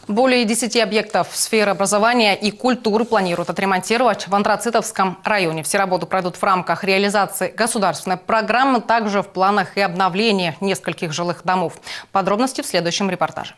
Более 10 объектов сферы образования и культуры планируют отремонтировать в Антрацитовском районе. Все работы пройдут в рамках реализации государственной программы. Также в планах и обновление нескольких жилых домов. Подробности в следующем репортаже.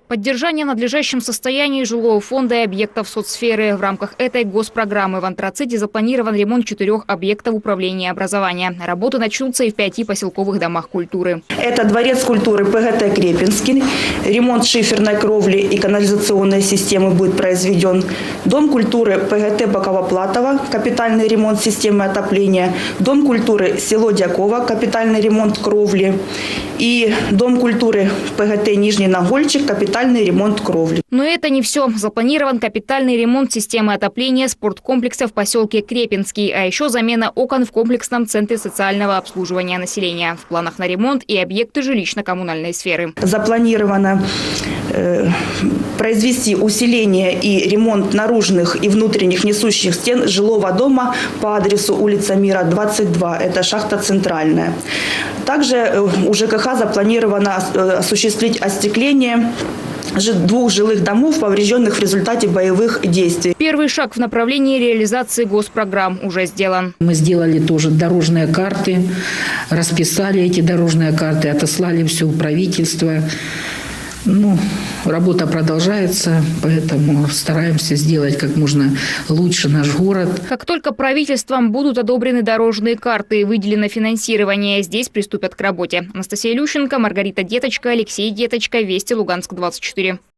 Поддержание в надлежащем состоянии жилого фонда и объектов соцсферы. В рамках этой госпрограммы в Антраците запланирован ремонт 4 объектов управления образования. Работы начнутся и в 5 поселковых домах культуры. Это дворец культуры ПГТ Крепинский. Ремонт шиферной кровли и канализационной системы будет произведен. Дом культуры ПГТ Баково-Платово. Капитальный ремонт системы отопления. Дом культуры село Дьяково. Капитальный ремонт кровли. И дом культуры ПГТ Нижний Нагольчик. Капитальный ремонт кровли. Но это не все. Запланирован капитальный ремонт системы отопления спорткомплекса в поселке Крепинский, а еще замена окон в комплексном центре социального обслуживания населения. В планах на ремонт и объекты жилищно-коммунальной сферы. Запланировано произвести усиление и ремонт наружных и внутренних несущих стен жилого дома по адресу улица Мира, 22. Это шахта Центральная. Также у ЖКХ запланировано осуществить остекление 2 жилых домов, поврежденных в результате боевых действий. Первый шаг в направлении реализации госпрограмм уже сделан. Мы сделали тоже дорожные карты, расписали эти дорожные карты, отослали все в правительство. Работа продолжается, поэтому стараемся сделать как можно лучше наш город. Как только правительством будут одобрены дорожные карты и выделено финансирование, здесь приступят к работе. Анастасия Илющенко, Маргарита Деточка, Алексей Деточка, Вести, Луганск, 24.